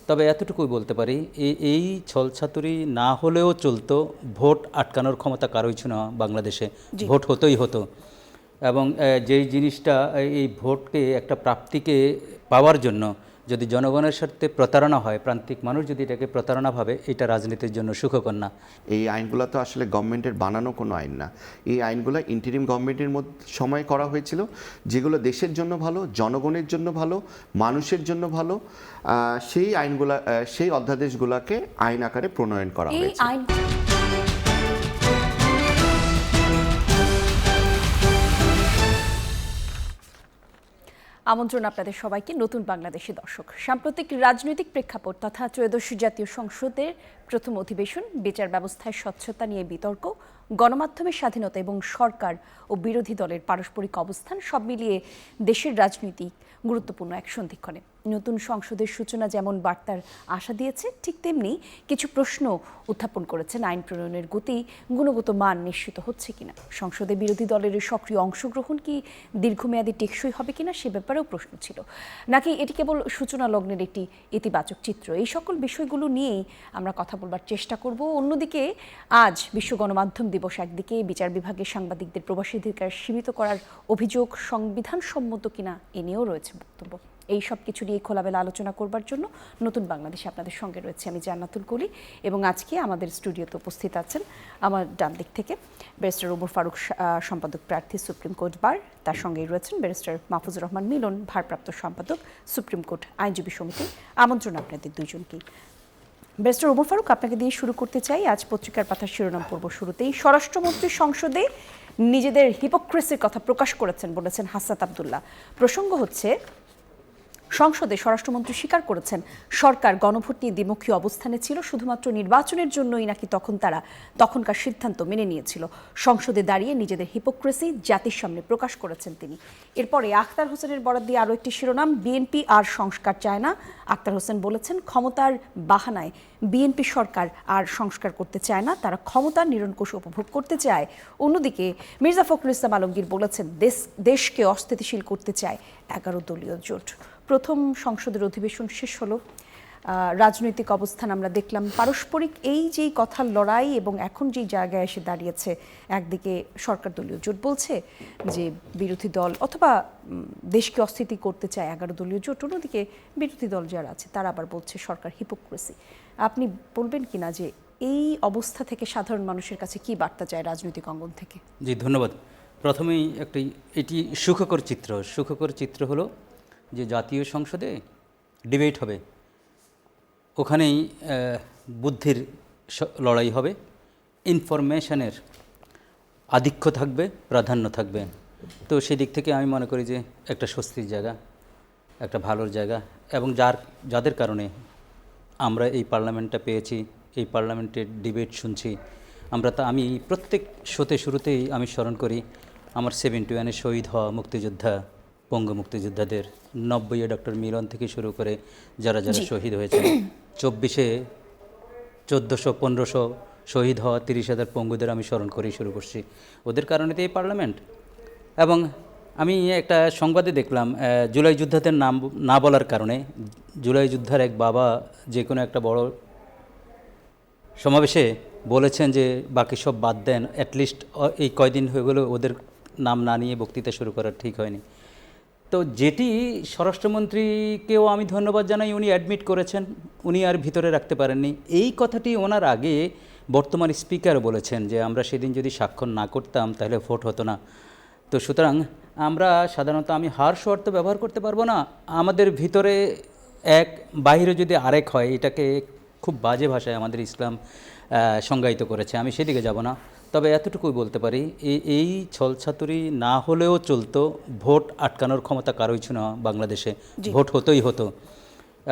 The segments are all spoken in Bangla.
তবে এতটুকুই বলতে পারি, এই ছলছাতুরি না হলেও চলতো, ভোট আটকানোর ক্ষমতা কারোই ছিল না বাংলাদেশে। জি। ভোট হতোই হতো। এবং যেই জিনিসটা, এই ভোটকে একটা প্রাপ্তিকে পাওয়ার জন্য যদি জনগণের সাথে প্রতারণা হয়, প্রান্তিক মানুষ যদি এটাকে প্রতারণা ভাবে, এটা রাজনীতির জন্য সুখকর না। এই আইনগুলো তো আসলে গভর্নমেন্টের বানানো কোনো আইন না। এই আইনগুলো ইন্টারিম গভর্নমেন্টের সময় করা হয়েছিল, যেগুলো দেশের জন্য ভালো, জনগণের জন্য ভালো, মানুষের জন্য ভালো। সেই আইনগুলা, সেই অধ্যাদেশগুলোকে আইন আকারে প্রণয়ন করা এই হয়েছে। আইন আমন্ত্রণ আপনাদের সবাইকে নতুন বাংলাদেশি দর্শক। সাম্প্রতিক রাজনৈতিক প্রেক্ষাপট তথা ত্রয়োদশ জাতীয় সংসদের প্রথম অধিবেশন, বিচার ব্যবস্থায় স্বচ্ছতা নিয়ে বিতর্ক, গণমাধ্যমের স্বাধীনতা এবং সরকার ও বিরোধী দলের পারস্পরিক অবস্থান সব মিলিয়ে দেশের রাজনৈতিক গুরুত্বপূর্ণ এক সন্ধিক্ষণে। নতুন সংসদের সূচনা যেমন বার্তার আশা দিয়েছে, ঠিক তেমনি কিছু প্রশ্ন উত্থাপন করেছেন আইন প্রণয়নের গতি, গুণগত মান নিশ্চিত হচ্ছে কিনা, সংসদে বিরোধী দলের সক্রিয় অংশগ্রহণ কি দীর্ঘমেয়াদী টেকসই হবে কিনা সে ব্যাপারেও প্রশ্ন ছিল, নাকি এটি কেবল সূচনা লগ্নের একটি ইতিবাচক চিত্র। এই সকল বিষয়গুলো নিয়েই আমরা কথা বলবার চেষ্টা করব। অন্যদিকে আজ বিশ্ব গণমাধ্যম দিবস, একদিকে বিচার বিভাগের সাংবাদিকদের প্রবাসাধিকার সীমিত করার অভিযোগ সংবিধান সম্মত কিনা এ নিয়েও রয়েছে বক্তব্য। এই সব কিছু নিয়ে খোলামেলা আলোচনা করবার জন্য নতুন বাংলাদেশে আপনাদের সঙ্গে রয়েছে আমি জান্নাতুল কলি, এবং আজকে আমাদের স্টুডিওতে উপস্থিত আছেন আমার ডান দিক থেকে ব্যারিস্টার ওমর ফারুক, সম্পাদক প্রার্থী সুপ্রিম কোর্ট বার। তার সঙ্গেই রয়েছেন ব্যারিস্টার মাহফুজুর রহমান মিলন, ভারপ্রাপ্ত সম্পাদক সুপ্রিম কোর্ট আইনজীবী সমিতি। আমন্ত্রণ আপনাদের দুইজনকেই। ব্যারিস্টার ওমর ফারুক, আপনাকে দিয়ে শুরু করতে চাই। আজ পত্রিকার পাতার শিরোনাম পর্ব শুরুতেই স্বরাষ্ট্রমন্ত্রী সংসদে নিজেদের হিপোক্রেসির কথা প্রকাশ করেছেন বলেছেন হাসনাত আব্দুল্লাহ। প্রসঙ্গ হচ্ছে, সংসদে স্বরাষ্ট্রমন্ত্রী স্বীকার করেছেন সরকার গণভোট নিয়ে দ্বিমুখী অবস্থানে ছিল, শুধুমাত্র নির্বাচনের জন্যই নাকি তখনকার সিদ্ধান্ত মেনে নিয়েছিল। সংসদে দাঁড়িয়ে নিজেদের হিপোক্রেসি জাতির সামনে প্রকাশ করেছেন তিনি। এরপরে আখতার হোসেনের বরাত দিয়ে আরও একটি শিরোনাম, বিএনপি আর সংস্কার চায় না। আখতার হোসেন বলেছেন, ক্ষমতার বাহানায় বিএনপি সরকার আর সংস্কার করতে চায় না, তারা ক্ষমতার নিরঙ্কুশ উপভোগ করতে চায়। অন্যদিকে মির্জা ফখরুল ইসলাম আলমগীর বলেছেন, দেশকে অস্থিতিশীল করতে চায় 11 দলীয় জোট। প্রথম সংসদের অধিবেশন শেষ হলো, রাজনৈতিক অবস্থান আমরা দেখলাম, পারস্পরিক এই যেই কথার লড়াই এবং এখন যেই জায়গায় এসে দাঁড়িয়েছে, একদিকে সরকার দলীয় জোট বলছে যে বিরোধী দল অথবা দেশকে অস্থিতি করতে চায় 11 দলীয় জোট, অন্যদিকে বিরোধী দল যারা আছে তারা আবার বলছে সরকার হিপোক্রেসি। আপনি বলবেন কিনা যে এই অবস্থা থেকে সাধারণ মানুষের কাছে কি বার্তা যায় রাজনৈতিক অঙ্গন থেকে? জি, ধন্যবাদ। প্রথমেই এটি সুখকর চিত্র হলো যে জাতীয় সংসদে ডিবেট হবে, ওখানেই বুদ্ধির লড়াই হবে, ইনফরমেশনের আধিক্য থাকবে, প্রাধান্য থাকবে। তো সেদিক থেকে আমি মনে করি যে একটা স্বস্তির জায়গা, একটা ভালোর জায়গা, এবং যাদের কারণে আমরা এই পার্লামেন্টটা পেয়েছি, এই পার্লামেন্টের ডিবেট শুনছি আমরা। আমি প্রত্যেক শুরুতেই আমি স্মরণ করি আমার 71-এ শহীদ হওয়া মুক্তিযোদ্ধা, পঙ্গু মুক্তিযোদ্ধাদের, 90-এ ডক্টর মিলন থেকে শুরু করে যারা শহীদ হয়েছে, 24-এ 1400-1500 শহীদ হওয়া 30,000 পঙ্গুদের আমি স্মরণ করেই শুরু করছি। ওদের কারণে তো এই পার্লামেন্ট। এবং আমি একটা সংবাদে দেখলাম, জুলাই যোদ্ধাদের নাম না বলার কারণে জুলাই যোদ্ধার এক বাবা যে কোনো একটা বড় সমাবেশে বলেছেন যে বাকি সব বাদ দেন, অ্যাটলিস্ট এই কয়দিন হয়ে গেলো ওদের নাম না নিয়ে বক্তৃতা শুরু করার ঠিক হয়নি। তো যেটি স্বরাষ্ট্রমন্ত্রীকেও আমি ধন্যবাদ জানাই, উনি অ্যাডমিট করেছেন, উনি আর ভিতরে রাখতে পারেননি। এই কথাটি ওনার আগে বর্তমান স্পিকার বলেছেন যে আমরা সেদিন যদি স্বাক্ষর না করতাম তাহলে ভোট হতো না। তো সুতরাং আমরা সাধারণত, আমি হার্শ অর্থ ব্যবহার করতে পারবো না, আমাদের ভিতরে এক, বাইরে যদি আরেক হয়, এটাকে খুব বাজে ভাষায় আমাদের ইসলাম সংজ্ঞায়িত করেছে, আমি সেদিকে যাব না। তবে এতটুকুই বলতে পারি, এই ছলছাতুরি না হলেও চলতো, ভোট আটকানোর ক্ষমতা কারোই ছিল না বাংলাদেশে। ভোট হতোই হতো।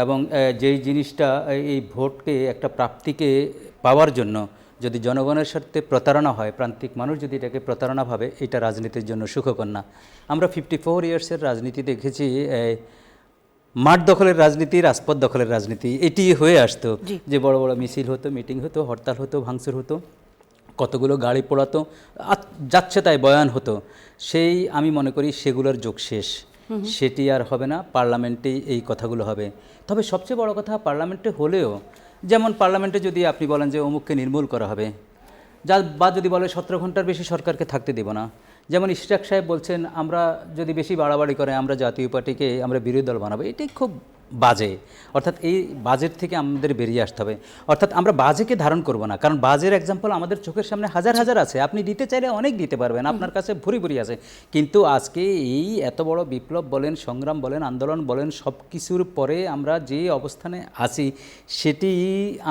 এবং যেই জিনিসটা, এই ভোটকে একটা প্রাপ্তিকে পাওয়ার জন্য যদি জনগণের সাথে প্রতারণা হয়, প্রান্তিক মানুষ যদি এটাকে প্রতারণা ভাবে, এটা রাজনীতির জন্য সুখকর না। আমরা 54 ইয়ার্সের রাজনীতি দেখেছি, মাঠ দখলের রাজনীতি, রাজপথ দখলের রাজনীতি, এটি হয়ে আসতো যে বড় বড় মিছিল হতো, মিটিং হতো, হরতাল হতো, ভাঙচুর হতো, কতগুলো গাড়ি পোড়াতো, যাচ্ছে তাই বয়ান হতো। সেই আমি মনে করি সেগুলোর যোগ শেষ। সেটি আর হবে না, পার্লামেন্টেই এই কথাগুলো হবে। তবে সবচেয়ে বড় কথা, পার্লামেন্টে হলেও, যেমন পার্লামেন্টে যদি আপনি বলেন যে অমুককে নির্মূল করা হবে, বা যদি বলে 17 ঘন্টার বেশি সরকারকে থাকতে দেব না, যেমন ইশরাক সাহেব বলছেন আমরা যদি বেশি বাড়াবাড়ি করে আমরা জাতীয় পার্টিকে আমরা বিরোধী দল বানাবো, এটাই খুব বাজে। অর্থাৎ এই বাজেট থেকে আমাদের বেরিয়ে আসতে হবে। অর্থাৎ আমরা বাজেকে ধারণ করব না, কারণ বাজের এক্সাম্পল আমাদের চোখের সামনে হাজার হাজার আছে, আপনি দিতে চাইলে অনেক দিতে পারবেন, আপনার কাছে ভরি ভরি আছে। কিন্তু আজকে এই এত বড় বিপ্লব বলেন, সংগ্রাম বলেন, আন্দোলন বলেন, সব কিছুর পরে আমরা যে অবস্থানে আছি সেটি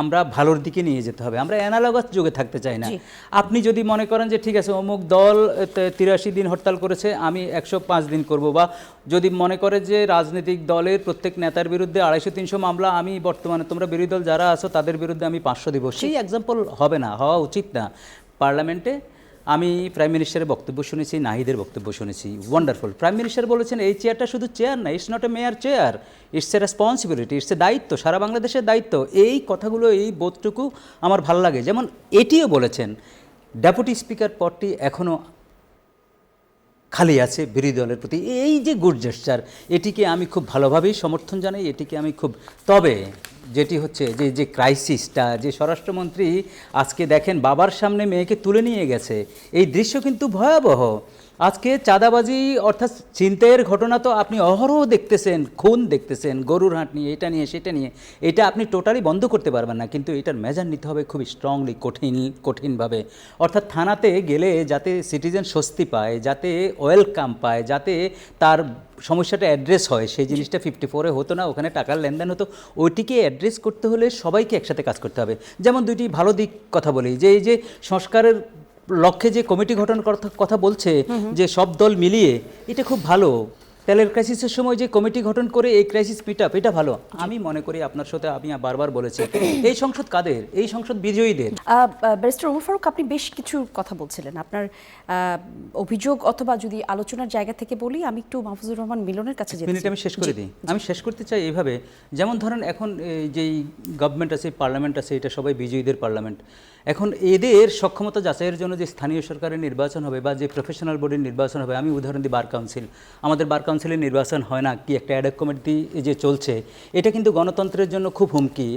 আমরা ভালোর দিকে নিয়ে যেতে হবে। আমরা অ্যানালগাস যুগে থাকতে চাই না। আপনি যদি মনে করেন যে ঠিক আছে অমুক দল 83 দিন হরতাল করেছে, আমি 105 দিন করব, বা যদি মনে করে যে রাজনৈতিক দলের প্রত্যেক নেতার বিরুদ্ধে 250-300 মামলা, আমি বর্তমানে তোমরা বিরোধী দল যারা আছো তাদের বিরুদ্ধে আমি 500 দিব, সেই এক্সাম্পল হবে না, হওয়া উচিত না। পার্লামেন্টে আমি প্রাইম মিনিস্টারের বক্তব্য শুনেছি, নাহিদের বক্তব্য শুনেছি, ওয়ান্ডারফুল। প্রাইম মিনিস্টার বলেছেন এই চেয়ারটা শুধু চেয়ার না, it's not a mayor chair, it's a responsibility, it's a দায়িত্ব, সারা বাংলাদেশের দায়িত্ব। এই কথাগুলো, এই বোধটুকু আমার ভালো লাগে। যেমন এটিও বলেছেন ডেপুটি স্পিকার পদটি এখনও খালি আছে বিরোধী দলের প্রতি। এই যে গুড জেস্চার, এটিকে আমি খুব ভালোভাবেই সমর্থন জানাই, এটিকে আমি খুব। তবে যেটি হচ্ছে যে ক্রাইসিসটা, যে স্বরাষ্ট্রমন্ত্রী আজকে দেখেন বাবার সামনে মেয়েকে তুলে নিয়ে গেছে, এই দৃশ্য কিন্তু ভয়াবহ। আজকে চাঁদাবাজি অর্থাৎ ছিনতাইয়ের ঘটনা তো আপনি অহরহ দেখতেছেন, খুন দেখতেছেন, গরুর হাট নিয়ে, এটা নিয়ে সেটা নিয়ে, এটা আপনি টোটালি বন্ধ করতে পারবেন না, কিন্তু এটার মেজার নিতে হবে খুব স্ট্রংলি, কঠিনভাবে। অর্থাৎ থানাতে গেলে যাতে সিটিজেন স্বস্তি পায়, যাতে ওয়েলকাম পায়, যাতে তার সমস্যাটা অ্যাড্রেস হয়, সেই জিনিসটা 54-এ হতো না, ওখানে টাকার লেনদেন হতো। ওইটিকে অ্যাড্রেস করতে হলে সবাইকে একসাথে কাজ করতে হবে। যেমন দুইটি ভালো দিক কথা বলি, যে এই যে সংস্কারের লক্ষ্যে যে কমিটি গঠন কথা বলছে, যে সব দল মিলিয়ে, এটা খুব ভালো। তেলের ক্রাইসিসের সময় যে কমিটি গঠন করে এই ক্রাইসিস মিট আপ, এটা ভালো। আমি মনে করি আপনার সাথে আমি বারবার বলেছি, এই সংসদ কাদের? এই সংসদ বিজয়ীদের। ব্যারিস্টার ওমর ফারুক, আপনি বেশ কিছু কথা বলছিলেন, আপনার অভিযোগ অথবা যদি আলোচনার জায়গা থেকে বলি, আমি একটু মাহফুজুর রহমান মিলনের কাছে যেতে মিনিট আমি শেষ করে দিই। আমি শেষ করতে চাই এইভাবে, যেমন ধরেন এখন যেই গভর্নমেন্ট আছে, পার্লামেন্ট আছে, এটা সবাই বিজয়ীদের পার্লামেন্ট। এখন এদের সক্ষমতা যাচাইয়ের জন্য যে স্থানীয় সরকারের নির্বাচন হবে বা যে প্রফেশনাল বডির নির্বাচন হবে, আমি উদাহরণ দিই বার কাউন্সিল। আমাদের বার কাউন্সিলের নির্বাচন হয় না, কি একটা অ্যাডক কমিটি যে চলছে, এটা কিন্তু গণতন্ত্রের জন্য খুব হুমকি।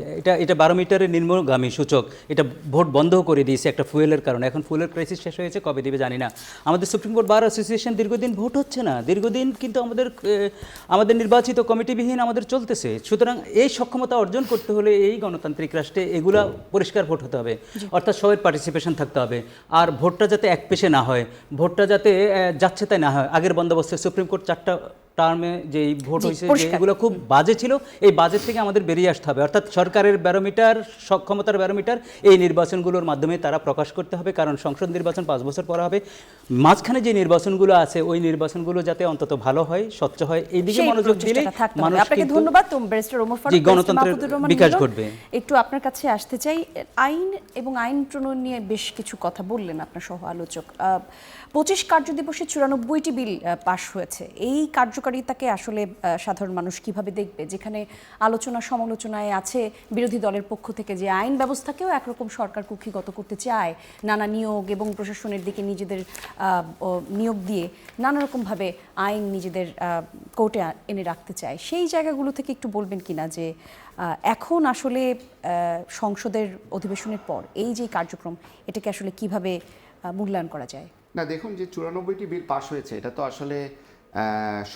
এটা 12 মিটারের নিম্নগামী সূচক, এটা ভোট বন্ধ করে দিয়েছে একটা ফুয়েলের কারণে। এখন ফুয়েলের ক্রাইসিস শেষ হয়েছে, কবে দিবে জানি না। আমাদের সুপ্রিম কোর্ট বার অ্যাসোসিয়েশন দীর্ঘদিন ভোট হচ্ছে না, দীর্ঘদিন কিন্তু আমাদের নির্বাচিত কমিটিবিহীন আমাদের চলতেছে। সুতরাং এই সক্ষমতা অর্জন করতে হলে এই গণতান্ত্রিক রাষ্ট্রে এগুলা পরিষ্কার ভোট হতে হবে, অর্থাৎ সবার পার্টিসিপেশন থাকতে হবে। আর ভোটটা যাতে এক পেশে না হয়, ভোটটা যাতে যাচ্ছে তাই না হয়। আগের বন্দোবস্তে সুপ্রিম কোর্ট 4টা টার্মে যে ভোট হয়েছে, এগুলো খুব বাজে ছিল। এই বাজেট থেকে আমাদের বেরিয়ে আসতে হবে, অর্থাৎ সরকারের ব্যারোমিটার, সক্ষমতার ব্যারোমিটার এই নির্বাচনগুলোর মাধ্যমে তারা প্রকাশ করতে হবে। কারণ সংসদ নির্বাচন 5 বছর পর হবে, মাঝখানে যে নির্বাচনগুলো আছে ওই নির্বাচনগুলো যাতে অন্তত ভালো হয়, স্বচ্ছ হয়, এই দিকে মনোযোগ দিলে মানুষ। আপনাকে ধন্যবাদ ব্যারিস্টার ওমর ফারুক, গণতন্ত্রের বিকাশ ঘটবে। একটু আপনার কাছে আসতে চাই, আইন এবং আইন প্রণয়ন নিয়ে বেশ কিছু কথা বললেন আপনার সহ আলোচক। 25 কার্যদিবসে 94টি বিল পাশ হয়েছে। এই কার্যকারিতাকে আসলে সাধারণ মানুষ কিভাবে দেখবে, যেখানে আলোচনা সমালোচনায় আছে বিরোধী দলের পক্ষ থেকে যে আইন ব্যবস্থাকেও একরকম সরকার কুক্ষিগত করতে চায়, নানা নিয়োগ এবং প্রশাসনের দিকে নিজেদের নিয়োগ দিয়ে নানা রকমভাবে আইন নিজেদের কোর্টে এনে রাখতে চায়, সেই জায়গাগুলো থেকে একটু বলবেন কিনা যে এখন আসলে সংসদের অধিবেশনের পর এই যে কার্যক্রম, এটাকে আসলে কিভাবে মূল্যায়ন করা যায়? না, দেখুন, যে 94টি বিল পাস হয়েছে, এটা তো আসলে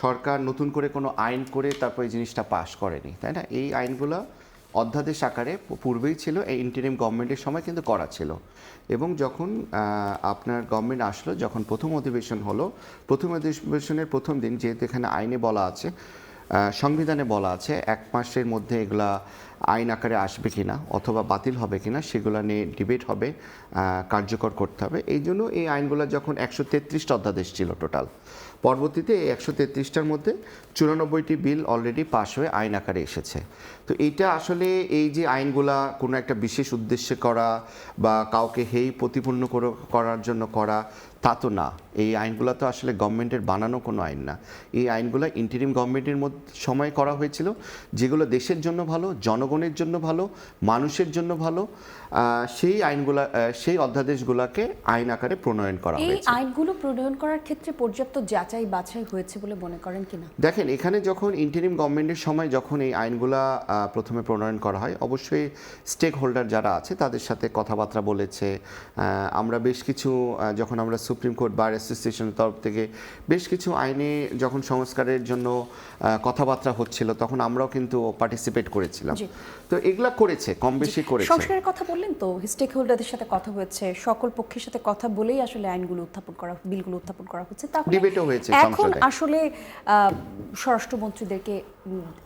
সরকার নতুন করে কোনো আইন করে তারপর এই জিনিসটা পাস করেনি, তাই না? এই আইনগুলো অধ্যাদেশ আকারে পূর্বেই ছিল, এই ইন্টারিম গভর্নমেন্টের সময় কিন্তু করা ছিল। এবং যখন আপনার গভর্নমেন্ট আসলো, যখন প্রথম অধিবেশন হলো, প্রথম অধিবেশনের প্রথম দিন, যেহেতু এখানে আইনে বলা আছে, সংবিধানে বলা আছে 1 মাসের মধ্যে এগুলা আইন আকারে আসবে কিনা অথবা বাতিল হবে কিনা সেগুলো নিয়ে ডিবেট হবে, কার্যকর করতে হবে। এই জন্য এই আইনগুলো যখন 133টা অধ্যাদেশ ছিল টোটাল, পরবর্তীতে এই 133টার মধ্যে 94টি বিল অলরেডি পাস হয়ে আইন আকারে এসেছে। তো এইটা আসলে এই যে আইনগুলা কোনো একটা বিশেষ উদ্দেশ্যে করা বা কাউকে হেয় প্রতিপন্ন করার জন্য করা, তা তো না। এই আইনগুলো তো আসলে গভর্নমেন্টের বানানো কোনো আইন না। এই আইনগুলো ইন্টারিম গভর্নমেন্টের সময় করা হয়েছিল, যেগুলো দেশের জন্য ভালো, জনগণের জন্য ভালো, মানুষের জন্য ভালো। সেই আইনগুলা, সেই অধ্যাদেশগুলোকে আইন আকারে প্রণয়ন করা এই হয়েছে। আইনগুলো প্রণয়ন করার ক্ষেত্রে পর্যাপ্ত যাচাই বাছাই হয়েছে বলে মনে করেন কিনা? দেখেন, এখানে যখন ইন্টারিম গভর্নমেন্টের সময় যখন এই আইনগুলা প্রথমে প্রণয়ন করা হয়, অবশ্যই স্টেক হোল্ডার যারা আছে তাদের সাথে কথাবার্তা বলেছে। আমরা বেশ কিছু যখন আমরা সুপ্রিম কোর্ট বার অ্যাসোসিয়েশনের তরফ থেকে বেশ কিছু আইনে যখন সংস্কারের জন্য কথাবার্তা হচ্ছিল, তখন আমরাও কিন্তু পার্টিসিপেট করেছিলাম। তো এগুলা করেছে, কম বেশি করেছে। সংস্কারের কথা বললেন তো, স্টেক হোল্ডারদের সাথে কথা হয়েছে, সকল পক্ষের সাথে কথা বলেই আসলে আইনগুলো উত্থাপন করা, বিলগুলো উত্থাপন করা হচ্ছে। তাহলে ডিবেটও হয়েছে এখন সংসদে। আসলে স্বরাষ্ট্রমন্ত্রীদেরকে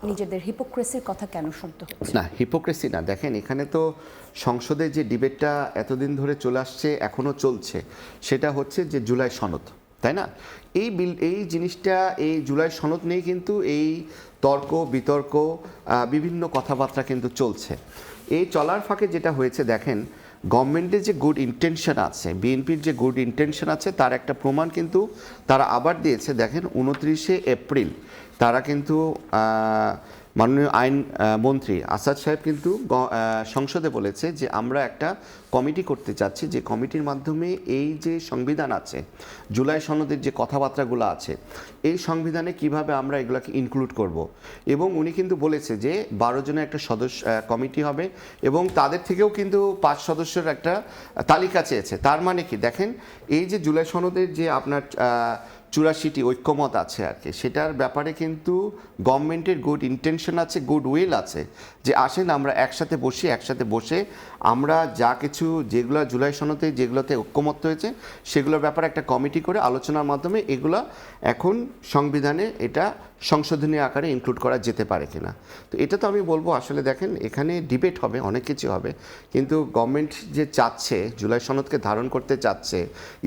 নিজেদের হিপোক্রেসির কথা কেন শুনতে হচ্ছে? না, হিপোক্রেসি না। দেখেন, এখানে তো সংসদে যে ডিবেটটা এতদিন ধরে চলে আসছে, এখনো চলছে, সেটা হচ্ছে যে জুলাই সনদ, তাই না? এই বিল, এই জিনিসটা, এই জুলাই সনদ নিয়ে কিন্তু এই তর্ক বিতর্ক, বিভিন্ন কথাবার্তা কিন্তু চলছে। এই চলার ফাঁকে যেটা হয়েছে, দেখেন, গভর্নমেন্টের যে গুড ইন্টেনশন আছে, বিএনপির যে গুড ইন্টেনশন আছে, তার একটা প্রমাণ কিন্তু তারা আবার দিয়েছে। দেখেন, 29শে এপ্রিল তারা কিন্তু মাননীয় আইন মন্ত্রী আসাদ সাহেব কিন্তু সংসদে বলেছে যে আমরা একটা কমিটি করতে চাচ্ছি, যে কমিটির মাধ্যমে এই যে সংবিধান আছে, জুলাই সনদের যে কথাবার্তাগুলো আছে, এই সংবিধানে কিভাবে আমরা এগুলোকে ইনক্লুড করব। এবং উনি কিন্তু বলেছে যে 12 জনের একটা সদস্য কমিটি হবে, এবং তাদের থেকেও কিন্তু 5 সদস্যের একটা তালিকা চেয়েছে। তার মানে কি, দেখেন, এই যে জুলাই সনদের যে আপনার 84টি ঐক্যমত আছে আর কি, সেটার ব্যাপারে কিন্তু গভর্নমেন্টের গুড ইন্টেনশন আছে, গুড উইল আছে, যে আসেন আমরা একসাথে বসে আমরা যা কিছু, যেগুলো জুলাই সনদে যেগুলোতে ঐক্যমত হয়েছে, সেগুলোর ব্যাপারে একটা কমিটি করে আলোচনার মাধ্যমে এগুলো এখন সংবিধানে এটা সংশোধনী আকারে ইনক্লুড করা যেতে পারে কিনা। তো এটা তো আমি বলবো, আসলে দেখেন, এখানে ডিবেট হবে, অনেক কিছু হবে, কিন্তু গভর্নমেন্ট যে চাচ্ছে, জুলাই সনদকে ধারণ করতে চাচ্ছে,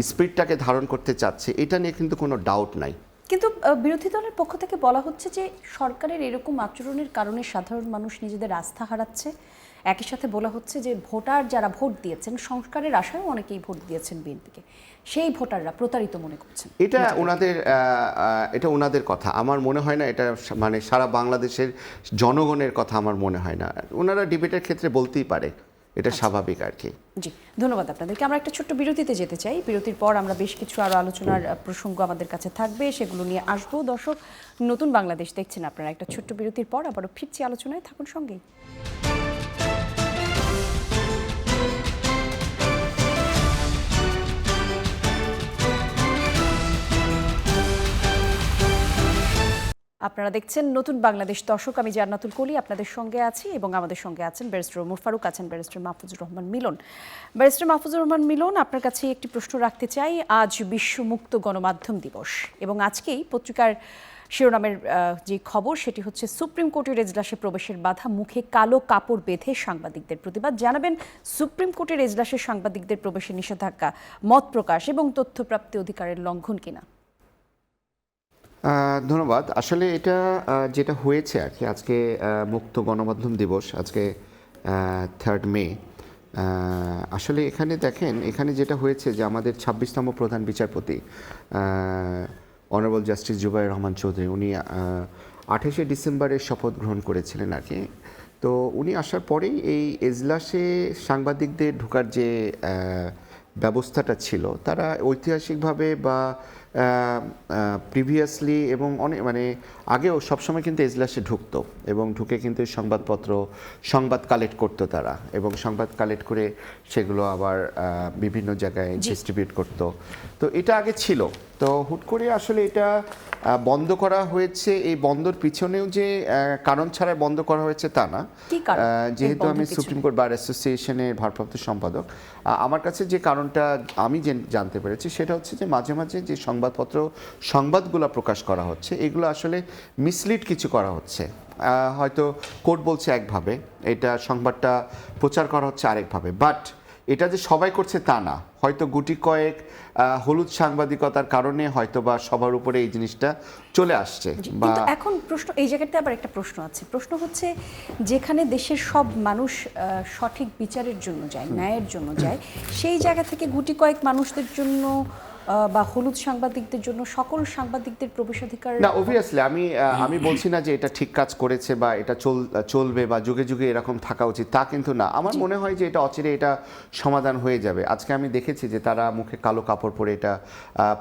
স্পিরিটটাকে ধারণ করতে চাচ্ছে, এটা নিয়ে কিন্তু কোনো ডাউট নাই। কিন্তু বিরোধী দলের পক্ষ থেকে বলা হচ্ছে যে সরকারের এরকম আচরণের কারণে সাধারণ মানুষ নিজেদের আস্থা হারাচ্ছে। একই সাথে বলা হচ্ছে যে ভোটার যারা ভোট দিয়েছেন, সংস্কারের আশায় অনেকেই ভোট দিয়েছেন বিএনপিকে, সেই ভোটাররা প্রতারিত মনে করছেন। এটা ওনাদের কথা, আমার মনে হয় না এটা মানে সারা বাংলাদেশের জনগণের কথা আমার মনে হয় না। ওনারা ডিবেটের ক্ষেত্রে বলতেই পারে, এটা স্বাভাবিক আর কি। জি, ধন্যবাদ আপনাদেরকে। আমরা একটা ছোট্ট বিরতিতে যেতে চাই। বিরতির পর আমরা বেশ কিছু আরো আলোচনার প্রসঙ্গ আমাদের কাছে থাকবে, সেগুলো নিয়ে আসবো। দর্শক, নতুন বাংলাদেশ দেখছেন আপনারা। একটা ছোট্ট বিরতির পর আবারও ফিরছি আলোচনায়, থাকুন সঙ্গেই। আপনারা দেখছেন নতুন বাংলাদেশ। দর্শক, আমি জান্নাতুল কলি আপনাদের সঙ্গে আছি, এবং আমাদের সঙ্গে আছেন ব্যারিস্টার ওমর ফারুক, আছেন ব্যারিস্টার মাহফুজুর রহমান মিলন। ব্যারিস্টার মাহফুজুর রহমান মিলন, আপনার কাছে একটি প্রশ্ন রাখতে চাই। আজ বিশ্ব মুক্ত গণমাধ্যম দিবস, এবং আজকেই পত্রিকার শিরোনামের যে খবর, সেটি হচ্ছে সুপ্রিম কোর্টের এজলাসে প্রবেশের বাধা, মুখে কালো কাপড় বেঁধে সাংবাদিকদের প্রতিবাদ। জানাবেন, সুপ্রিম কোর্টের এজলাসে সাংবাদিকদের প্রবেশের নিষেধাজ্ঞা মত প্রকাশ এবং তথ্যপ্রাপ্তি অধিকারের লঙ্ঘন কিনা? ধন্যবাদ। আসলে এটা যেটা হয়েছে আর কি, আজকে মুক্ত গণমাধ্যম দিবস, আজকে 3 মে। আসলে এখানে দেখেন, এখানে যেটা হয়েছে যে আমাদের 26তম প্রধান বিচারপতি অনারেবল জাস্টিস জুবাইর রহমান চৌধুরী, উনি 28শে ডিসেম্বরে শপথ গ্রহণ করেছিলেন আর কি। তো উনি আসার পরেই এই এজলাসে সাংবাদিকদের ঢোকার যে ব্যবস্থাটা ছিল, তারা ঐতিহাসিকভাবে বা প্রিভিয়াসলি এবং অনেক মানে আগেও সবসময় কিন্তু এজলাসে ঢুকতো, এবং ঢুকে কিন্তু সংবাদ কালেক্ট করতো তারা, এবং সংবাদ কালেক্ট করে সেগুলো আবার বিভিন্ন জায়গায় ডিস্ট্রিবিউট করতো। তো এটা আগে ছিল। তো হুট করে আসলে এটা বন্ধ করা হয়েছে। এই বন্ধর পিছনেও যে কারণ ছাড়া বন্ধ করা হয়েছে তা না। যেহেতু আমি সুপ্রিম কোর্ট বার অ্যাসোসিয়েশনের ভারপ্রাপ্ত সম্পাদক, আমার কাছে যে কারণটা আমি জানতে পেরেছি, সেটা হচ্ছে যে মাঝে মাঝে যে সংবাদগুলো প্রকাশ করা হচ্ছে, এগুলো আসলে মিসলিড কিছু করা হচ্ছে। হয়তো কোর্ট বলছে একভাবে, এটা সংবাদটা প্রচার করা হচ্ছে আরেকভাবে। বাট এটা যে সবাই করছে তা না। হয়তো গুটি কয়েক হলুদ সাংবাদিকতার কারণে হয়তো বা সবার উপরে এই জিনিসটা চলে আসছে। কিন্তু এখন প্রশ্ন, এই জায়গাতে আবার একটা প্রশ্ন আছে। প্রশ্ন হচ্ছে, যেখানে দেশের সব মানুষ সঠিক বিচারের জন্য যায়, ন্যায়ের জন্য যায়, সেই জায়গা থেকে গুটি কয়েক মানুষদের জন্য বা হলুদ সাংবাদিকদের জন্য সকল সাংবাদিকদের প্রবেশাধিকার? না, অবভিয়াসলি আমি বলছি না যে এটা ঠিক কাজ করেছে বা এটা চলবে বা যুগে যুগে এরকম থাকা উচিত, তা কিন্তু না। আমার মনে হয় যে এটা অচিরে এটা সমাধান হয়ে যাবে। আজকে আমি দেখেছি যে তারা মুখে কালো কাপড় পরে এটা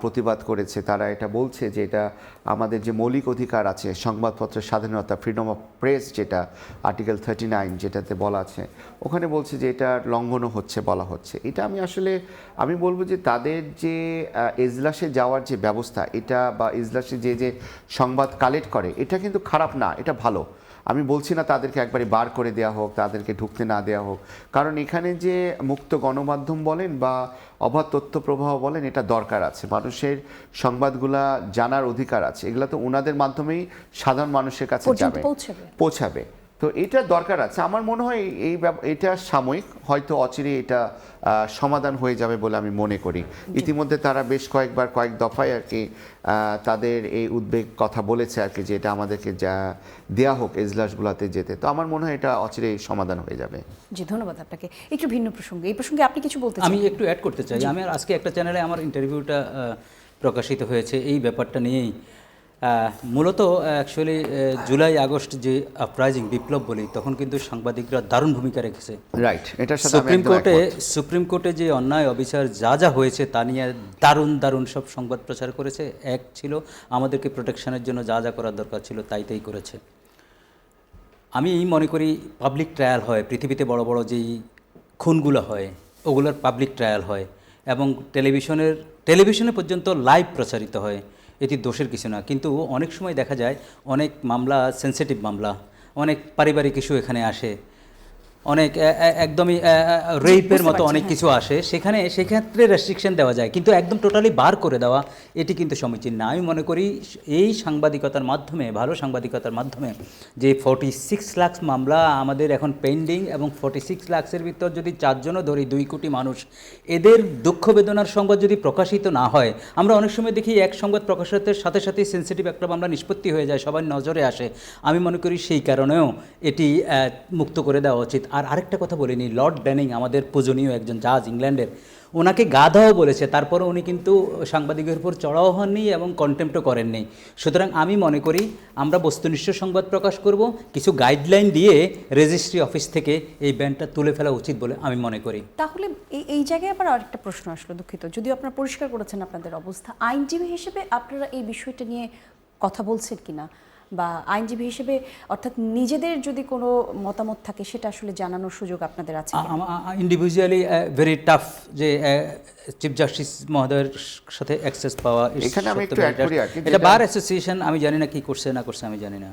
প্রতিবাদ করেছে। তারা এটা বলছে যে এটা আমাদের যে মৌলিক অধিকার আছে, সংবাদপত্রের স্বাধীনতা, ফ্রিডম অফ প্রেস, যেটা আর্টিকেল 39 যেটাতে বলা আছে, ওখানে বলছে যে এটা লঙ্ঘনও হচ্ছে, বলা হচ্ছে। এটা আমি বলবো যে তাদের যে এজলাসে যাওয়ার যে ব্যবস্থা, এটা বা এজলাসে যে সংবাদ কালেক্ট করে, এটা কিন্তু খারাপ না, এটা ভালো। আমি বলছি না তাদেরকে একবারে বার করে দেওয়া হোক, তাদেরকে ঢুকতে না দেওয়া হোক, কারণ এখানে যে মুক্ত গণমাধ্যম বলেন বা অবাধ তথ্য প্রবাহ বলেন, এটা দরকার আছে। মানুষের সংবাদগুলা জানার অধিকার আছে, এগুলো তো ওনাদের মাধ্যমেই সাধারণ মানুষের কাছে যাবে, পৌঁছাবে। তো এটা দরকার আছে। আমার মনে হয় এটা সাময়িক, হয়তো অচিরে এটা সমাধান হয়ে যাবে বলে আমি মনে করি। ইতিমধ্যে তারা বেশ কয়েক দফায় আর কি তাদের এই উদ্বেগ কথা বলেছে আর কি, যে এটা আমাদেরকে যা দেয়া হোক এজলাসগুলোতে যেতে। তো আমার মনে হয় এটা অচিরেই সমাধান হয়ে যাবে। জি, ধন্যবাদ আপনাকে। একটু ভিন্ন প্রসঙ্গে, এই প্রসঙ্গে আপনি কিছু বলতে চান? আমি একটু অ্যাড করতে চাই। আমি আজকে একটা চ্যানেলে আমার ইন্টারভিউটা প্রকাশিত হয়েছে এই ব্যাপারটা নিয়েই। মূলত অ্যাকচুয়ালি জুলাই আগস্ট যে আপরাইজিং বিপ্লব বলি, তখন কিন্তু সাংবাদিকরা দারুণ ভূমিকা রেখেছে। রাইট, এটার সাথে আমি একদম একমত। সুপ্রিম কোর্টে যে অন্যায় অবিচার যা হয়েছে তা নিয়ে দারুণ সব সংবাদ প্রচার করেছে। এক ছিল আমাদেরকে প্রোটেকশনের জন্য যা করার দরকার ছিল তাই করেছে। আমি মনে করি পাবলিক ট্রায়াল হয়, পৃথিবীতে বড় বড় যেই খুনগুলো হয় ওগুলোর পাবলিক ট্রায়াল হয়, এবং টেলিভিশনে পর্যন্ত লাইভ প্রচারিত হয়। এটি দোষের কিছু না, কিন্তু অনেক সময় দেখা যায় অনেক মামলা সেনসিটিভ মামলা, অনেক পারিবারিক ইস্যু এখানে আসে, অনেক একদমই রেপের মতো অনেক কিছু আসে, সেক্ষেত্রে রেস্ট্রিকশন দেওয়া যায়, কিন্তু একদম টোটালি বার করে দেওয়া এটি কিন্তু সমীচীন না। আমি মনে করি এই সাংবাদিকতার মাধ্যমে, ভালো সাংবাদিকতার মাধ্যমে যে 46 লাখ মামলা আমাদের এখন পেন্ডিং, এবং 46 লাখের ভিতর যদি 4 জনও ধরি 2 কোটি মানুষ, এদের দুঃখ বেদনার সংবাদ যদি প্রকাশিত না হয়, আমরা অনেক সময় দেখি এক সংবাদ প্রকাশের সাথে সাথেই সেন্সিটিভ একটা মামলা নিষ্পত্তি হয়ে যায়, সবার নজরে আসে। আমি মনে করি সেই কারণেও এটি মুক্ত করে দেওয়া উচিত। আর আরেকটা কথা বলিনি, লর্ড ড্যানিং আমাদের পূজনীয় একজন জাজ, ইংল্যান্ডের, ওনাকে গাধাও বলেছে, তারপরে উনি কিন্তু সাংবাদিকের উপর চড়াও হননি এবং কন্টেম্পটও করেননি। সুতরাং আমি মনে করি আমরা বস্তুনিষ্ঠ সংবাদ প্রকাশ করব, কিছু গাইডলাইন দিয়ে রেজিস্ট্রি অফিস থেকে এই ব্যানটা তুলে ফেলা উচিত বলে আমি মনে করি। তাহলে এই জায়গায় আবার আরেকটা প্রশ্ন আসলো, দুঃখিত, যদিও আপনারা পরিষ্কার করেছেন আপনাদের অবস্থা, আইনজীবী হিসেবে আপনারা এই বিষয়টা নিয়ে কথা বলছেন কিনা, বা আইনজীবী হিসেবে অর্থাৎ নিজেদের যদি কোনো মতামত থাকে সেটা আসলে জানানোর সুযোগ আপনাদের আছে? ইন্ডিভিজুয়ালি ভেরি টাফ যে চিফ জাস্টিস মহোদয়ের সাথে অ্যাক্সেস পাওয়া। এখানে আমি একটু অ্যাড করি আর কি, এটা বার অ্যাসোসিয়েশন, আমি জানি না কি করছে না করছে, আমি জানি না।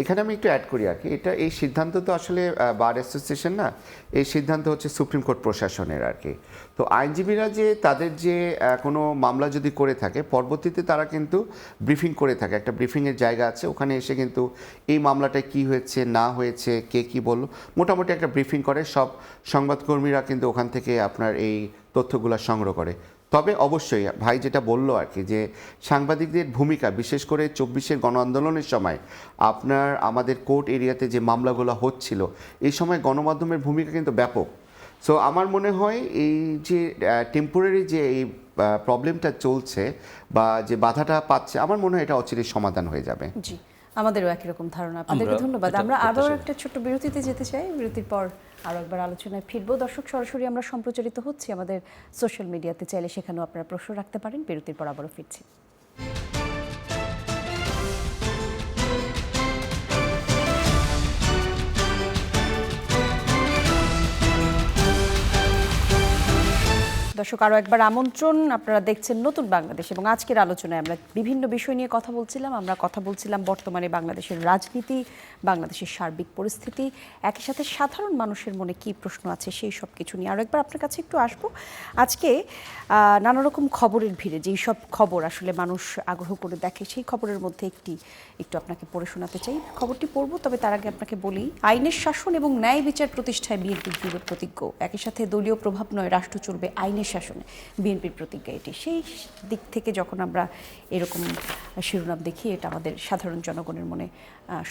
এখানে আমি একটু অ্যাড করি আর কি, এই সিদ্ধান্ত তো আসলে বার অ্যাসোসিয়েশন না, এই সিদ্ধান্ত হচ্ছে সুপ্রিম কোর্ট প্রশাসনের আর কি। তো আইনজীবীরা যে তাদের যে কোনো মামলা যদি করে থাকে, পরবর্তীতে তারা কিন্তু ব্রিফিং করে থাকে, একটা ব্রিফিংয়ের জায়গা আছে, ওখানে এসে কিন্তু এই মামলাটায় কি হয়েছে না হয়েছে, কে কি বলল, মোটামুটি একটা ব্রিফিং করে। সব সংবাদকর্মীরা কিন্তু ওখান থেকে আপনার এই তথ্যগুলো সংগ্রহ করে। তবে অবশ্যই ভাই যেটা বললো আর কি, যে সাংবাদিকদের ভূমিকা, বিশেষ করে 24-এর গণ আন্দোলনের সময় আমাদের কোর্ট এরিয়াতে যে মামলাগুলো হচ্ছিল, এই সময় গণমাধ্যমের ভূমিকা কিন্তু ব্যাপক। সো আমার মনে হয় এই যে টেম্পোরারি যে এই প্রবলেমটা চলছে বা যে বাধাটা পাচ্ছে, আমার মনে হয় এটা অচিরেই সমাধান হয়ে যাবে। জি, আমাদেরও একই রকম ধারণা। আপনাদেরকে ধন্যবাদ। আমরা আবার একটা ছোট্ট বিরতিতে যেতে চাই, বিরতির পর আরও একবার আলোচনায় ফিরবো। দর্শক, সরাসরি আমরা সম্প্রচারিত হচ্ছি আমাদের সোশ্যাল মিডিয়াতে, চাইলে সেখানেও আপনারা প্রশ্ন রাখতে পারেন। বিরতির পর আবারও ফিরছি। দর্শক, আরও একবার আমন্ত্রণ। আপনারা দেখছেন নতুন বাংলাদেশ, এবং আজকের আলোচনায় আমরা বিভিন্ন বিষয় নিয়ে কথা বলছিলাম। আমরা কথা বলছিলাম বর্তমানে বাংলাদেশের রাজনীতি, বাংলাদেশের সার্বিক পরিস্থিতি, একই সাথে সাধারণ মানুষের মনে কী প্রশ্ন আছে সেই সব কিছু নিয়ে। আরও একবার আপনার কাছে একটু আসবো। আজকে নানা রকম খবরের ভিড়ে যেই সব খবর আসলে মানুষ আগ্রহ করে দেখে, সেই খবরের মধ্যে একটু আপনাকে পড়ে শোনাতে চাই। খবরটি পড়বো, তবে তার আগে আপনাকে বলি, আইনের শাসন এবং ন্যায় বিচার প্রতিষ্ঠায় বিএনপি দৃঢ় প্রতিজ্ঞ। একই সাথে দলীয় প্রভাব নয়, রাষ্ট্র চলবে আইনের শাসনে বিএনপির প্রতিজ্ঞা এটি। সেই দিক থেকে যখন আমরা এরকম শিরোনাম দেখি, এটা আমাদের সাধারণ জনগণের মনে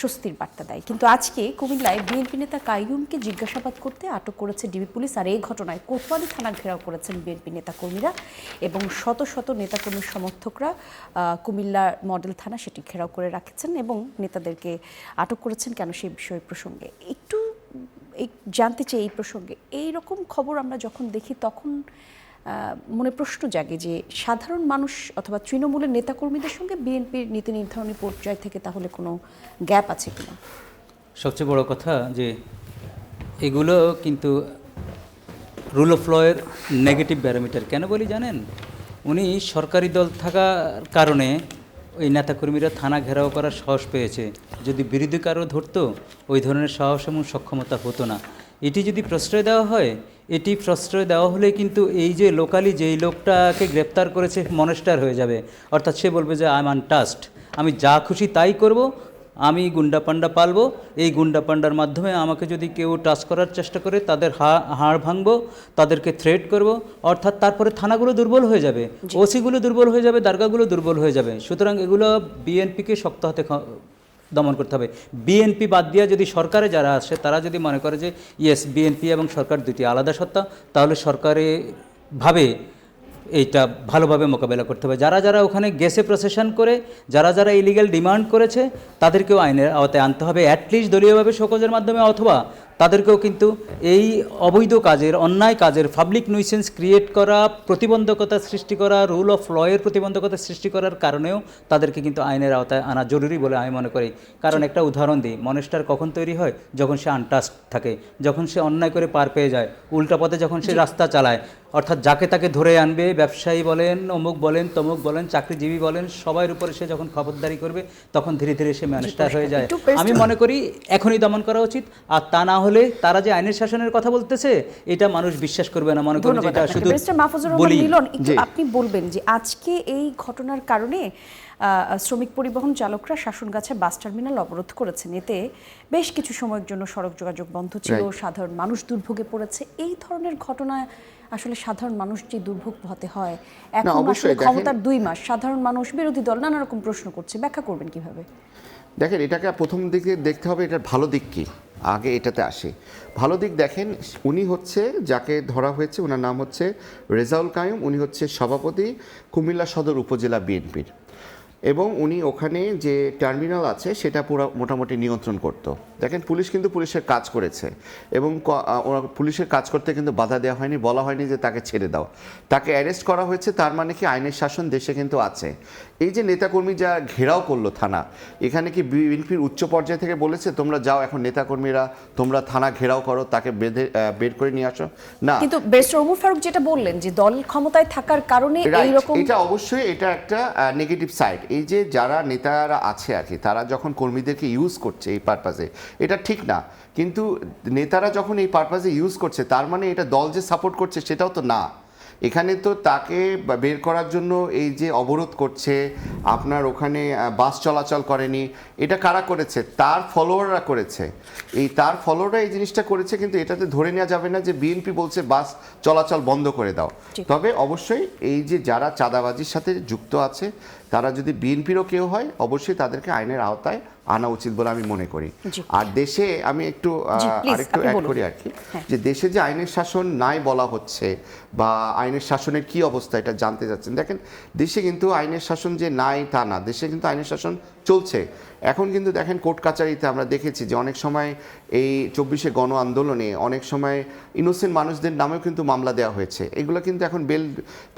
স্বস্তির বার্তা দেয়। কিন্তু আজকে কুমিল্লায় বিএনপি নেতা কাইয়ুমকে জিজ্ঞাসাবাদ করতে আটক করেছে ডিবি পুলিশ। আর এই ঘটনায় কোতোয়ালি থানা ঘেরাও করেছেন বিএনপি নেতাকর্মীরা এবং শত শত নেতাকর্মীর সমর্থকরা কুমিল্লা মডেল থানা সেটি ঘেরাও করে রাখছেন এবং নেতাদেরকে আটক করেছেন কেন সেই বিষয় প্রসঙ্গে একটু জানতে চাই। এই প্রসঙ্গে এইরকম খবর আমরা যখন দেখি তখন মনে প্রশ্ন জাগে যে সাধারণ মানুষ অথবা তৃণমূলের নেতাকর্মীদের সঙ্গে বিএনপির নীতি নির্ধারণী পর্যায় থেকে তাহলে কোনো গ্যাপ আছে কিনা? সবচেয়ে বড় কথা যে এগুলো কিন্তু রুল অফ লয়ের নেগেটিভ ব্যারোমিটার। কেন বলি জানেন? উনি সরকারি দল থাকার কারণে ওই নেতাকর্মীরা থানা ঘেরাও করার সাহস পেয়েছে। যদি বিরোধী কারো ধরতো ওই ধরনের সাহস এবং সক্ষমতা হতো না। এটি যদি প্রশ্রয় দেওয়া হয়, এটি প্রশ্রয় দেওয়া হলে কিন্তু এই যে লোকালি যেই লোকটাকে গ্রেপ্তার করেছে মনস্টার হয়ে যাবে। অর্থাৎ সে বলবে যে আই এম আনটাস্ট, আমি যা খুশি তাই করব, আমি গুন্ডা পান্ডা পালবো, এই গুন্ডা পান্ডার মাধ্যমে আমাকে যদি কেউ টাচ করার চেষ্টা করে তাদের হাড় ভাঙবো, তাদেরকে থ্রেট করব। অর্থাৎ তারপরে থানাগুলো দুর্বল হয়ে যাবে, ওসিগুলো দুর্বল হয়ে যাবে, দারগাগুলো দুর্বল হয়ে যাবে। সুতরাং এগুলো বিএনপিকে শক্ত হাতে দমন করতে হবে। বিএনপি বাদ দিয়ে যদি সরকারে যারা আসে তারা যদি মনে করে যে ইয়েস বিএনপি এবং সরকার দুটি আলাদা সত্তা, তাহলে সরকারে ভাবে এইটা ভালোভাবে মোকাবেলা করতে হবে। যারা যারা ওখানে গেছে প্রসেশন করে, যারা যারা ইলিগ্যাল ডিমান্ড করেছে তাদেরকেও আইনের আওতায় আনতে হবে, অ্যাটলিস্ট দলীয়ভাবে শোকজের মাধ্যমে, অথবা তাদেরকেও কিন্তু এই অবৈধ কাজের, অন্যায় কাজের, পাবলিক নুইসেন্স ক্রিয়েট করা, প্রতিবন্ধকতা সৃষ্টি করা, রুল অফ লয়ের প্রতিবন্ধকতা সৃষ্টি করার কারণেও তাদেরকে কিন্তু আইনের আওতায় আনা জরুরি বলে আমি মনে করি। কারণ একটা উদাহরণ দিই, মনস্টার কখন তৈরি হয়? যখন সে আনটাস্ট থাকে, যখন সে অন্যায় করে পার পেয়ে যায়, উল্টা পথে যখন সে রাস্তা চালায়। অর্থাৎ যাকে তাকে ধরে আনবে, ব্যবসায়ী বলেন, অমুক বলেন, তমুক বলেন, চাকরিজীবী বলেন, সবার উপরে সে যখন খবরদারি করবে তখন ধীরে ধীরে সে মনস্টার হয়ে যায়। আমি মনে করি এখনই দমন করা উচিত। আর তা না হলে তারা যে আইনের শাসনের কথা বলতেছে এটা মানুষ বিশ্বাস করবে না, মনে করি যেটা শুধু বলি। আপনি বলবেন যে আজকে এই ঘটনার কারণে শ্রমিক পরিবহন চালকরা শাসনগাছা বাস টার্মিনাল অবরোধ করেছেন। এতে বেশ কিছু সময়ের জন্য সড়ক যোগাযোগ বন্ধ ছিল, সাধারণ মানুষ দুর্ভোগে পড়েছে। এই ধরনের ঘটনায় আসলে সাধারণ মানুষ যে দুর্ভোগ হতে হয়, এখন আসলে ক্ষমতার 2 মাস, সাধারণ মানুষ, বিরোধী দল নানা রকম প্রশ্ন করছে, ব্যাখ্যা করবেন কিভাবে? দেখেন, এটাকে প্রথম দিকে দেখতে হবে এটার ভালো দিক কী, আগে এটাতে আসে। ভালো দিক দেখেন, উনি হচ্ছে যাকে ধরা হয়েছে, ওনার নাম হচ্ছে রেজাউল কাইয়ুম। উনি হচ্ছে সভাপতি কুমিল্লা সদর উপজেলা বিএনপির, এবং উনি ওখানে যে টার্মিনাল আছে সেটা পুরো মোটামুটি নিয়ন্ত্রণ করত। দেখেন, পুলিশ কিন্তু পুলিশের কাজ করেছে এবং পুলিশের কাজ করতে কিন্তু বাধা দেওয়া হয়নি, বলা হয়নি যে তাকে ছেড়ে দাও। তাকে অ্যারেস্ট করা হয়েছে, তার মানে কি আইনের শাসন দেশে কিন্তু আছে। এই যে নেতাকর্মী যা ঘেরাও করলো থানা, এখানে কি বিএনপির উচ্চ পর্যায় থেকে বলেছে তোমরা যাও এখন নেতাকর্মীরা তোমরা থানা ঘেরাও করো, তাকে বের করে নিয়ে আসো? না। কিন্তু ব্যারিস্টার ওমর ফারুক যেটা বললেন যে দল ক্ষমতায় থাকার কারণে এইরকম, এটা অবশ্যই এটা একটা নেগেটিভ সাইড। এই যে যারা নেতারা আছে আর কি, তারা যখন কর্মীদেরকে ইউজ করছে এই পারপাসে, এটা ঠিক না। কিন্তু নেতারা যখন এই পারপাসে ইউজ করছে, তার মানে এটা দল যে সাপোর্ট করছে সেটাও তো না। এখানে তো তাকে বের করার জন্য এই যে অবরোধ করছে, আপনার ওখানে বাস চলাচল করেনি, এটা কারা করেছে? তার ফলোয়াররা করেছে। এই তার ফলোয়াররা এই জিনিসটা করেছে, কিন্তু এটাতে ধরে নেওয়া যাবে না যে বিএনপি বলছে বাস চলাচল বন্ধ করে দাও। তবে অবশ্যই এই যে যারা চাঁদাবাজির সাথে যুক্ত আছে, তারা যদি বিএনপিরও কেউ হয়, অবশ্যই তাদেরকে আইনের আওতায় আনা উচিত বলে আমি মনে করি। আর দেশে আমি একটু আরেকটু অ্যাড করি আর কি, যে দেশে যে আইনের শাসন নাই বলা হচ্ছে বা আইনের শাসনের কি অবস্থা এটা জানতে যাচ্ছেন। দেখেন, দেশে কিন্তু আইনের শাসন যে নাই তা না, দেশে কিন্তু আইনের শাসন চলছে। এখন কিন্তু দেখেন কোর্ট কাচারিতে আমরা দেখেছি যে অনেক সময় এই 24শে গণ আন্দোলনে অনেক সময় ইনোসেন্ট মানুষদের নামেও কিন্তু মামলা দেওয়া হয়েছে। এগুলো কিন্তু এখন বেল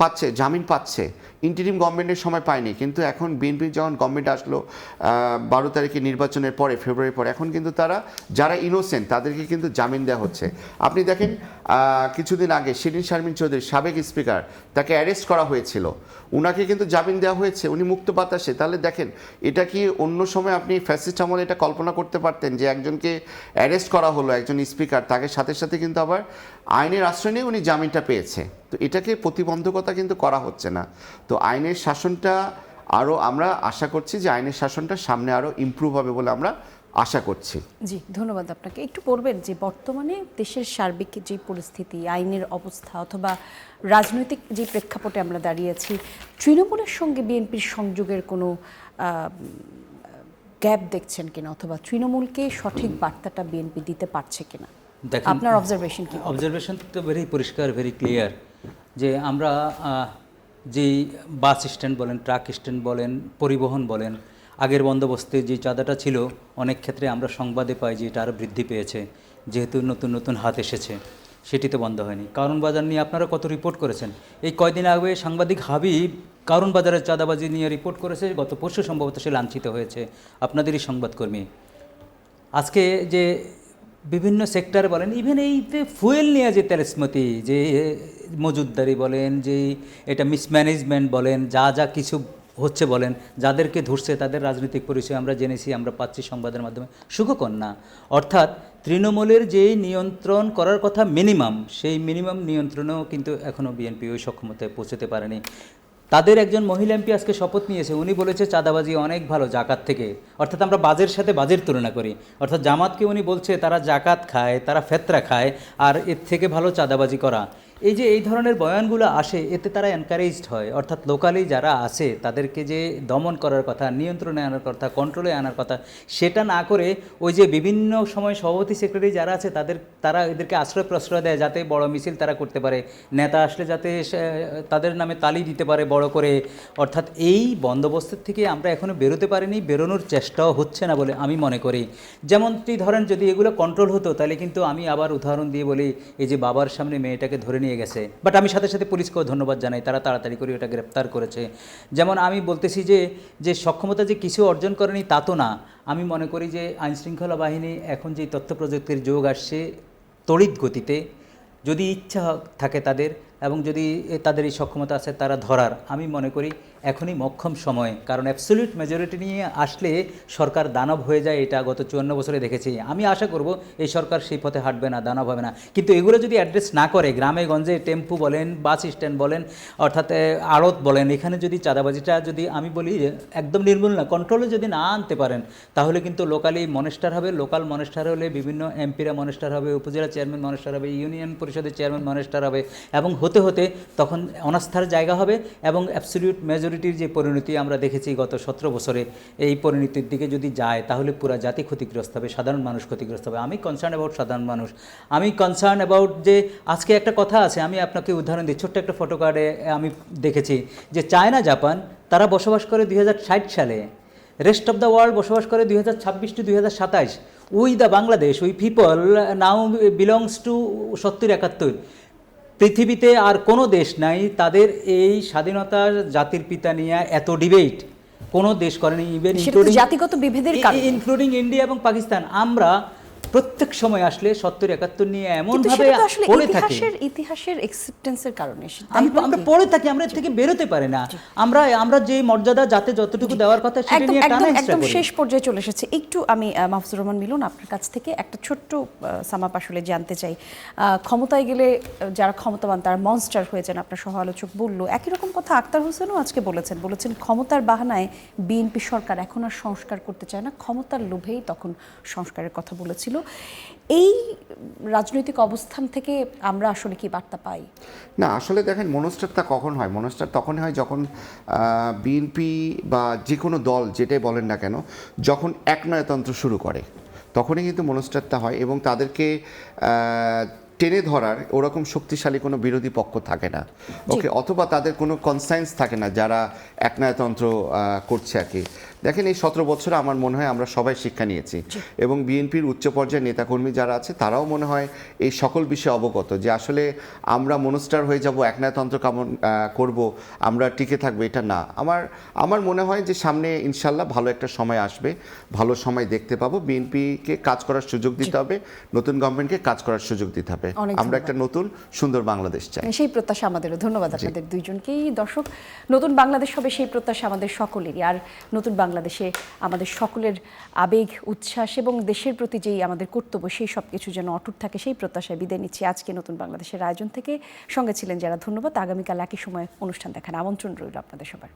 পাচ্ছে, জামিন পাচ্ছে। ইন্টারিম গভর্নমেন্টের সময় পায়নি, কিন্তু এখন বিএনপি যখন গভর্নমেন্ট আসলো 12 তারিখে নির্বাচনের পরে, ফেব্রুয়ারির পরে, এখন কিন্তু তারা যারা ইনোসেন্ট তাদেরকে কিন্তু জামিন দেওয়া হচ্ছে। আপনি দেখেন কিছুদিন আগে শিরিন শারমিন চৌধুরী, সাবেক স্পিকার, তাকে অ্যারেস্ট করা হয়েছিল, উনাকে কিন্তু জামিন দেওয়া হয়েছে, উনি মুক্ত বাতাসে। তাহলে দেখেন, এটা কি অন্য সময় আপনি ফ্যাসিস্ট আমলে এটা কল্পনা করতে পারতেন যে একজনকে অ্যারেস্ট করা হলো, একজন স্পিকার, তাকে সাথে সাথে কিন্তু আবার আইনের আশ্রয় নিয়ে উনি জামিনটা পেয়েছে? তো এটাকে প্রতিবন্ধকতা কিন্তু করা হচ্ছে না। তো আইনের শাসনটা আরও, আমরা আশা করছি যে আইনের শাসনটা সামনে আরও ইমপ্রুভ হবে বলে আমরা আশা করছি। জি, ধন্যবাদ আপনাকে। একটু বলবেন যে বর্তমানে দেশের সার্বিক যে পরিস্থিতি, আইনের অবস্থা অথবা রাজনৈতিক যে প্রেক্ষাপটে আমরা দাঁড়িয়েছি, তৃণমূলের সঙ্গে বিএনপির সংযোগের কোনো গ্যাপ দেখছেন কিনা, অথবা তৃণমূলকে সঠিক বার্তাটা বিএনপি দিতে পারছে কিনা? দেখেন, আপনার অবজারভেশন কি? অবজারভেশন তো ভেরি পরিষ্কার, ভেরি ক্লিয়ার, যে আমরা যেই বাস স্ট্যান্ড বলেন, ট্রাক স্ট্যান্ড বলেন, পরিবহন বলেন, আগের বন্দোবস্তে যে চাঁদাটা ছিল, অনেক ক্ষেত্রে আমরা সংবাদে পাই যে এটা আরও বৃদ্ধি পেয়েছে, যেহেতু নতুন নতুন হাত এসেছে। সেটি তো বন্ধ হয়নি। কারণ বাজার নিয়ে আপনারা কত রিপোর্ট করেছেন। এই কয়দিন আগে সাংবাদিক হাবিব কারণ বাজারের চাঁদাবাজি নিয়ে রিপোর্ট করেছে, গত পরশু সম্ভবত সে লাঞ্ছিত হয়েছে, আপনাদেরই সংবাদকর্মী। আজকে যে বিভিন্ন সেক্টর বলেন, ইভেন এই যে ফুয়েল নিয়ে যে তেলস্মতি, যে মজুদদারি বলেন, যে এটা মিসম্যানেজমেন্ট বলেন, যা যা কিছু হচ্ছে বলেন, যাদেরকে ধরছে তাদের রাজনৈতিক পরিচয় আমরা জেনেছি, আমরা পাচ্ছি সংবাদের মাধ্যমে। সুখকর না। অর্থাৎ তৃণমূলের যেই নিয়ন্ত্রণ করার কথা মিনিমাম, সেই মিনিমাম নিয়ন্ত্রণেও কিন্তু এখনও বিএনপি ওই সক্ষমতায় পৌঁছতে পারেনি। তাদের একজন মহিলা এমপি আজকে শপথ নিয়েছে, উনি বলেছে চাঁদাবাজি অনেক ভালো জাকাত থেকে। অর্থাৎ আমরা বাজের সাথে বাজের তুলনা করি, অর্থাৎ জামাতকে উনি বলছে তারা জাকাত খায়, তারা ফেতরা খায়, আর এর থেকে ভালো চাঁদাবাজি করা। এই যে এই ধরনের বয়ানগুলো আসে, এতে তারা এনকারেজড হয়। অর্থাৎ লোকালি যারা আছে তাদেরকে যে দমন করার কথা, নিয়ন্ত্রণে আনার কথা, কন্ট্রোলে আনার কথা, সেটা না করে ওই যে বিভিন্ন সময় সভাপতি সেক্রেটারি যারা আছে তারা এদেরকে আশ্রয় প্রশ্রয় দেয়, যাতে বড় মিছিল তারা করতে পারে, নেতা আসলে যাতে তাদের নামে তালি দিতে পারে বড় করে। অর্থাৎ এই বন্দোবস্তের থেকে আমরা এখনও বেরোতে পারিনি, বেরোনোর চেষ্টাও হচ্ছে না বলে আমি মনে করি। যেমনটি ধরেন, যদি এগুলো কন্ট্রোল হতো তাহলে কিন্তু আমি আবার উদাহরণ দিয়ে বলি, এই যে বাবার সামনে মেয়েটাকে ধরে নিয়ে গেছে, বাট আমি সাথে সাথে পুলিশকেও ধন্যবাদ জানাই, তারা তাড়াতাড়ি করে ওটা গ্রেপ্তার করেছে। যেমন আমি বলতেছি যে সক্ষমতা যে কিছু অর্জন করেনি তা তো না। আমি মনে করি যে আইনশৃঙ্খলা বাহিনী এখন যে তথ্য প্রযুক্তির যুগ আসছে, তড়িৎ গতিতে যদি ইচ্ছা থাকে তাদের, এবং যদি তাদের এই সক্ষমতা আছে তারা ধরার, আমি মনে করি এখনই মক্ষম সময়। কারণ অ্যাবসলিউট মেজরিটি নিয়ে আসলে সরকার দানব হয়ে যায়, এটা গত 54 বছরে দেখেছি। আমি আশা করব এই সরকার সেই পথে হাঁটবে না, দানব হবে না। কিন্তু এগুলো যদি অ্যাড্রেস না করে, গ্রামে গঞ্জে টেম্পু বলেন, বাস স্ট্যান্ড বলেন, অর্থাৎ আড়ত বলেন, এখানে যদি চাঁদাবাজিটা যদি আমি বলি একদম নির্মূল না, কন্ট্রোলে যদি না আনতে পারেন, তাহলে কিন্তু লোকালি মনেস্টার হবে। লোকাল মনেস্টার হলে বিভিন্ন এমপিরা মনেস্টার হবে, উপজেলা চেয়ারম্যান মনেস্টার হবে, ইউনিয়ন পরিষদের চেয়ারম্যান মনেস্টার হবে, এবং হতে হতে তখন অনাস্থার জায়গা হবে। এবং অ্যাবসলিউট মেজরিটির যে পরিণতি আমরা দেখেছি গত 17 বছরে, এই পরিণতির দিকে যদি যায় তাহলে পুরা জাতি ক্ষতিগ্রস্ত হবে, সাধারণ মানুষ ক্ষতিগ্রস্ত হবে। আমি কনসার্ন অ্যাবাউট সাধারণ মানুষ, আমি কনসার্ন অ্যাবাউট যে আজকে একটা কথা আছে, আমি আপনাকে উদাহরণ দিই, ছোট্ট একটা ফটো কার্ডে আমি দেখেছি যে চায়না জাপান তারা বসবাস করে 2060 সালে, রেস্ট অফ দ্য ওয়ার্ল্ড বসবাস করে 2026 to 2027। We the Bangladesh, we people now belongs to 70-71। পৃথিবীতে আর কোনো দেশ নাই তাদের এই স্বাধীনতার জাতির পিতা নিয়ে এত ডিবেট কোনো দেশ করেনি, ইভেন জাতিগত বিভেদের কারণে, ইনক্লুডিং ইন্ডিয়া এবং পাকিস্তান। আমরা প্রত্যেক সময় আসলে 70-71 নিয়ে এমন ভাবে পড়ে থাকি, ইতিহাসের অ্যাকসেপ্টেন্সের কারণে আমরা পড়ে থাকি, আমরা এর থেকে বেরোতে পারি না। আমরা যে মর্যাদা যাতে যতটুকু দেওয়ার কথা সেটা নিয়ে টানা একদম শেষ পর্যায়ে চলে এসেছে। একটু আমি মাহফুজুর রহমান মিলন আপনার কাছ থেকে একটা ছোট্ট সামাপ আসলে জানতে চাই। ক্ষমতায় গেলে যারা ক্ষমতাবান তারা মনস্টার হয়ে যান, আপনার সহ আলোচক বলল। একই রকম কথা আক্তার হোসেনও আজকে বলেছেন ক্ষমতার বাহানায় বিএনপি সরকার এখন আর সংস্কার করতে চায় না, ক্ষমতার লোভেই তখন সংস্কারের কথা বলেছিল। এই রাজনৈতিক অবস্থান থেকে আমরা আসলে কি বার্তা পাই? না, আসলে দেখেন, মনস্টারটা কখন হয়? মনস্টার তখন হয় যখন বিএনপি বা যে কোনো দল যেটাই বলেন না কেন, যখন একনায়তন্ত্র শুরু করে তখনই কিন্তু মনস্টারটা হয়, এবং তাদেরকে টেনে ধরার ওরকম শক্তিশালী কোনো বিরোধী পক্ষ থাকে না, ওকে, অথবা তাদের কোনো কনসাইন্স থাকে না যারা একনায়তন্ত্র করছে আর কি। দেখেন, এই 17 বছরে আমার মনে হয় আমরা সবাই শিক্ষা নিয়েছি, এবং বিএনপির উচ্চ পর্যায়ের নেতাকর্মী যারা আছে তারাও মনে হয় এই সকল বিষয়ে অবগত, যে আসলে আমরা মনস্টার হয়ে যাব, একনায়তন্ত্র কেমন করব, আমরা টিকে থাকবো, এটা না। আমার মনে হয় যে সামনে ইনশাল্লাহ ভালো একটা সময় আসবে, ভালো সময় দেখতে পাবো। বিএনপিকে কাজ করার সুযোগ দিতে হবে, নতুন গভর্নমেন্টকে কাজ করার সুযোগ দিতে হবে। আমরা একটা নতুন সুন্দর বাংলাদেশ চাই, সেই প্রত্যাশা আমাদেরও। ধন্যবাদ আপনাদের দুইজনকেই। দর্শক, নতুন বাংলাদেশ হবে সেই প্রত্যাশা আমাদের সকলেরই। আর নতুন বাংলাদেশে আমাদের সকলের আবেগ, উচ্ছ্বাস এবং দেশের প্রতি যেই আমাদের কর্তব্য, সেই সব কিছু যেন অটুট থাকে, সেই প্রত্যাশায় বিদায় নিচ্ছি আজকে নতুন বাংলাদেশের আয়োজন থেকে। সঙ্গে ছিলেন যারা, ধন্যবাদ। আগামীকাল একই সময় অনুষ্ঠান দেখার আমন্ত্রণ রইল আপনাদের সবার।